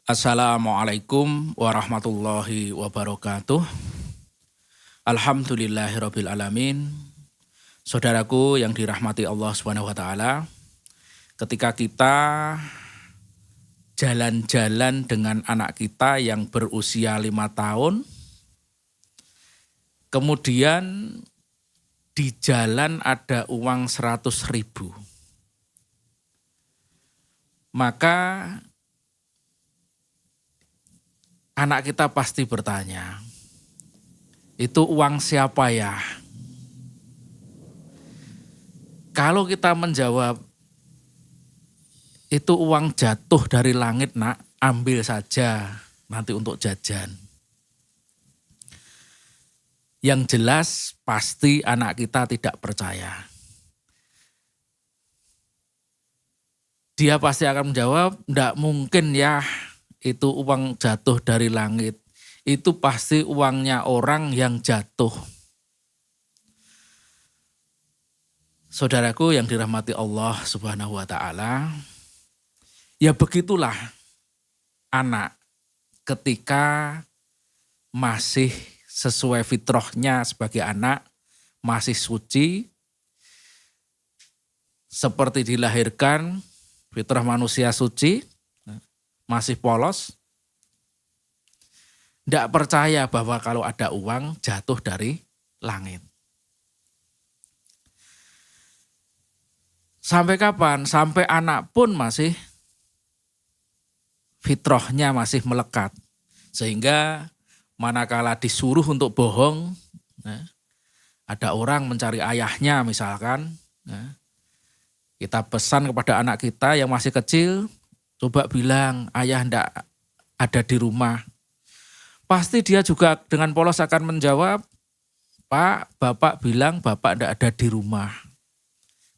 Assalamualaikum warahmatullahi wabarakatuh. Alhamdulillahirabbil alamin. Saudaraku yang dirahmati Allah Subhanahu wa taala, ketika kita jalan-jalan dengan anak kita yang berusia 5 tahun, kemudian di jalan ada uang 100.000. Maka anak kita pasti bertanya, itu uang siapa ya? Kalau kita menjawab, itu uang jatuh dari langit nak, ambil saja nanti untuk jajan. Yang jelas pasti anak kita tidak percaya. Dia pasti akan menjawab, enggak mungkin ya. Itu uang jatuh dari langit, itu pasti uangnya orang yang jatuh. Saudaraku yang dirahmati Allah Subhanahu wa taala, ya begitulah anak ketika masih sesuai fitrahnya sebagai anak, masih suci, seperti dilahirkan, fitrah manusia suci, masih polos, tidak percaya bahwa kalau ada uang jatuh dari langit. Sampai kapan? Sampai anak pun masih fitrahnya masih melekat. Sehingga manakala disuruh untuk bohong, ada orang mencari ayahnya misalkan, kita pesan kepada anak kita yang masih kecil, coba bilang ayah ndak ada di rumah. Pasti dia juga dengan polos akan menjawab, Pak, Bapak bilang Bapak ndak ada di rumah.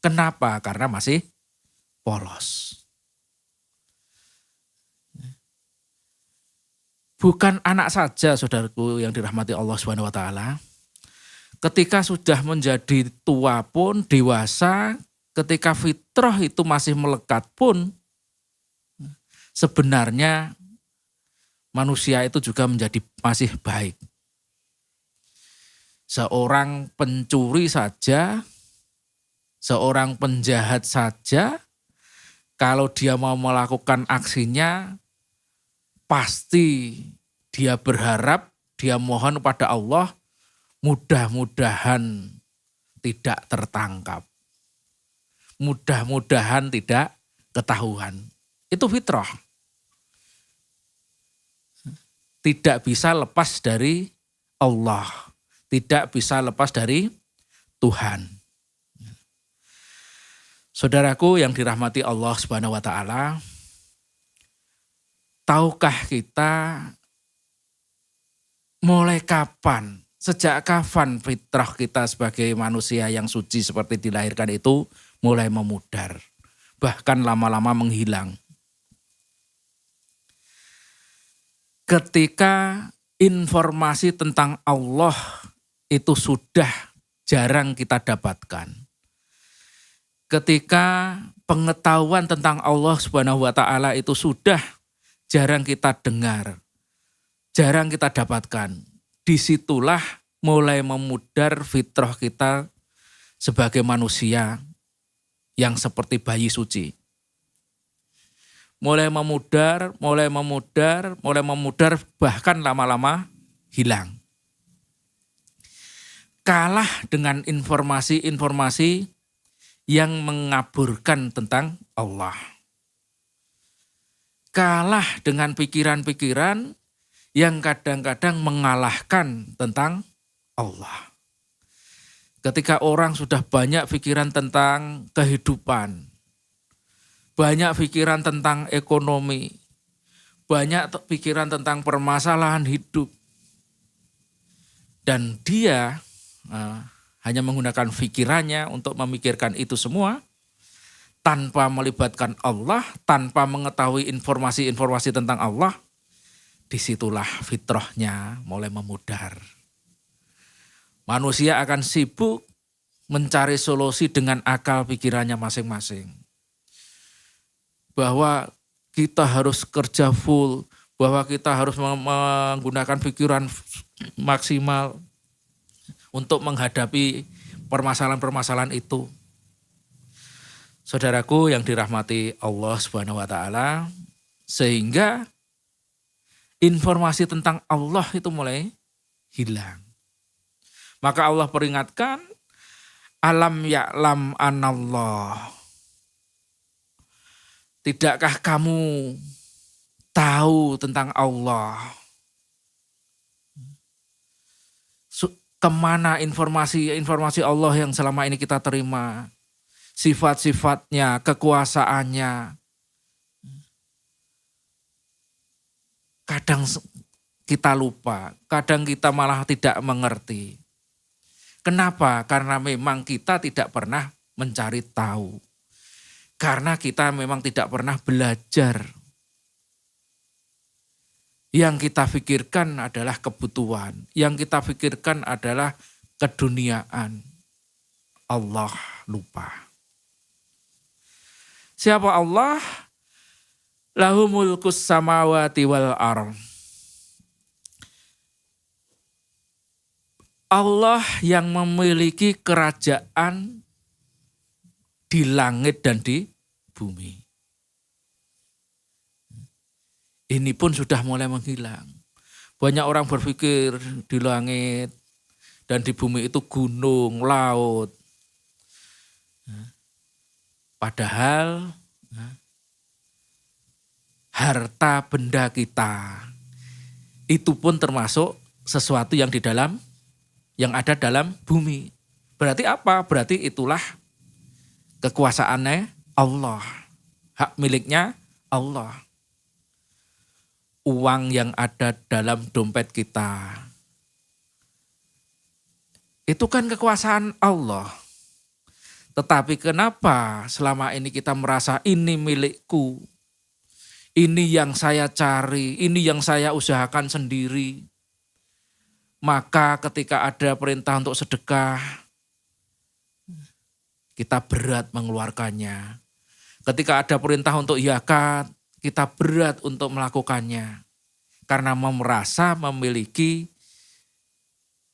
Kenapa? Karena masih polos. Bukan anak saja saudaraku yang dirahmati Allah Subhanahu wa taala. Ketika sudah menjadi tua pun, dewasa, ketika fitrah itu masih melekat pun, sebenarnya manusia itu juga menjadi masih baik. Seorang pencuri saja, seorang penjahat saja, kalau dia mau melakukan aksinya, pasti dia berharap, dia mohon kepada Allah, mudah-mudahan tidak tertangkap. Mudah-mudahan tidak ketahuan. Itu fitrah. Tidak bisa lepas dari Allah, tidak bisa lepas dari Tuhan. Saudaraku yang dirahmati Allah Subhanahu wa taala, tahukah kita mulai kapan, sejak kapan fitrah kita sebagai manusia yang suci seperti dilahirkan itu mulai memudar, bahkan lama-lama menghilang. Ketika informasi tentang Allah itu sudah jarang kita dapatkan. Ketika pengetahuan tentang Allah Subhanahu wa taala itu sudah jarang kita dengar, jarang kita dapatkan. Disitulah mulai memudar fitrah kita sebagai manusia yang seperti bayi suci. Mulai memudar, bahkan lama-lama hilang. Kalah dengan informasi-informasi yang mengaburkan tentang Allah. Kalah dengan pikiran-pikiran yang kadang-kadang mengalahkan tentang Allah. Ketika orang sudah banyak pikiran tentang kehidupan, banyak pikiran tentang ekonomi, banyak pikiran tentang permasalahan hidup, dan dia hanya menggunakan pikirannya untuk memikirkan itu semua, tanpa melibatkan Allah, tanpa mengetahui informasi-informasi tentang Allah, disitulah fitrahnya mulai memudar. Manusia akan sibuk mencari solusi dengan akal pikirannya masing-masing. Bahwa kita harus kerja full, bahwa kita harus menggunakan pikiran maksimal untuk menghadapi permasalahan-permasalahan itu. Saudaraku yang dirahmati Allah Subhanahu wa taala, sehingga informasi tentang Allah itu mulai hilang. Maka Allah peringatkan, alam ya'lam anallah. Tidakkah kamu tahu tentang Allah? Kemana informasi Allah yang selama ini kita terima? Sifat-sifatnya, kekuasaannya. Kadang kita lupa, kadang kita malah tidak mengerti. Kenapa? Karena memang kita tidak pernah mencari tahu. Karena kita memang tidak pernah belajar. Yang kita pikirkan adalah kebutuhan. Yang kita pikirkan adalah keduniaan. Allah lupa. Siapa Allah? Lahu mulkus samawati wal ardh. Allah yang memiliki kerajaan di langit dan di bumi. Ini pun sudah mulai menghilang. Banyak orang berpikir di langit dan di bumi itu gunung, laut. Padahal harta benda kita itu pun termasuk sesuatu yang ada dalam bumi. Berarti apa? Berarti itulah kekuasaannya Allah. Hak miliknya Allah. Uang yang ada dalam dompet kita. Itu kan kekuasaan Allah. Tetapi kenapa selama ini kita merasa ini milikku? Ini yang saya cari, ini yang saya usahakan sendiri. Maka ketika ada perintah untuk sedekah, kita berat mengeluarkannya. Ketika ada perintah untuk zakat, kita berat untuk melakukannya. Karena merasa memiliki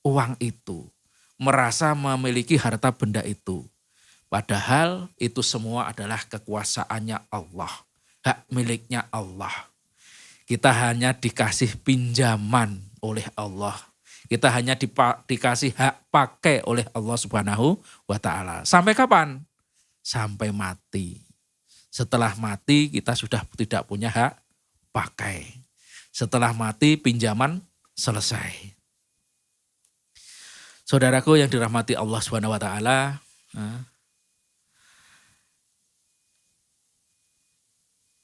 uang itu. Merasa memiliki harta benda itu. Padahal itu semua adalah kekuasaannya Allah. Hak miliknya Allah. Kita hanya dikasih pinjaman oleh Allah. Kita hanya dikasih hak pakai oleh Allah Subhanahu wa taala. Sampai kapan? Sampai mati. Setelah mati kita sudah tidak punya hak pakai. Setelah mati pinjaman selesai. Saudaraku yang dirahmati Allah Subhanahu wa taala,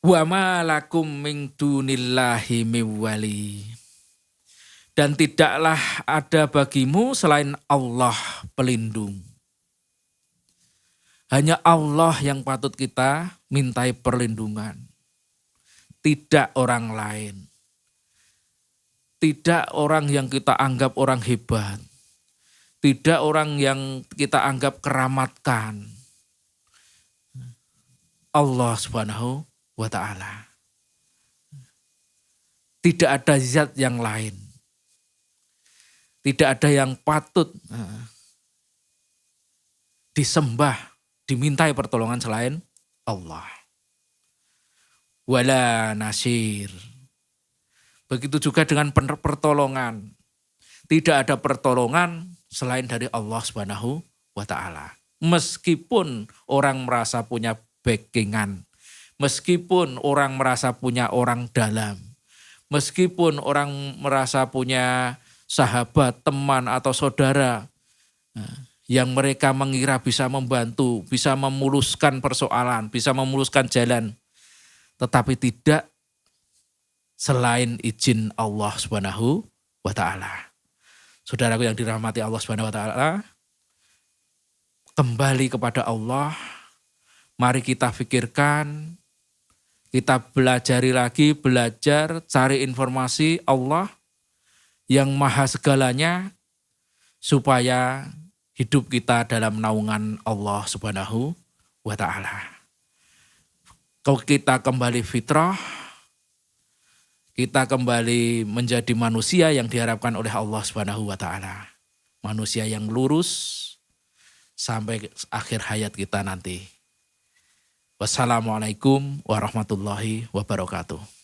wa ma lakum min dunillahi min wali. Dan tidaklah ada bagimu selain Allah pelindung. Hanya Allah yang patut kita mintai perlindungan. Tidak orang lain. Tidak orang yang kita anggap orang hebat. Tidak orang yang kita anggap keramatkan. Allah Subhanahu wa ta'ala. Tidak ada zat yang lain. Tidak ada yang patut disembah, dimintai pertolongan selain Allah. Wala nasir. Begitu juga dengan pertolongan. Tidak ada pertolongan selain dari Allah Subhanahu wa ta'ala. Meskipun orang merasa punya backingan, meskipun orang merasa punya orang dalam, meskipun orang merasa punya sahabat, teman atau saudara yang mereka mengira bisa membantu, bisa memuluskan persoalan, bisa memuluskan jalan. Tetapi tidak selain izin Allah Subhanahu wa ta'ala. Saudaraku yang dirahmati Allah Subhanahu wa ta'ala, kembali kepada Allah, mari kita pikirkan, kita belajar, cari informasi Allah yang maha segalanya, supaya hidup kita dalam naungan Allah Subhanahu wa ta'ala. Kalau kita kembali fitrah, kita kembali menjadi manusia yang diharapkan oleh Allah Subhanahu wa taala. Manusia yang lurus sampai akhir hayat kita nanti. Wassalamualaikum warahmatullahi wabarakatuh.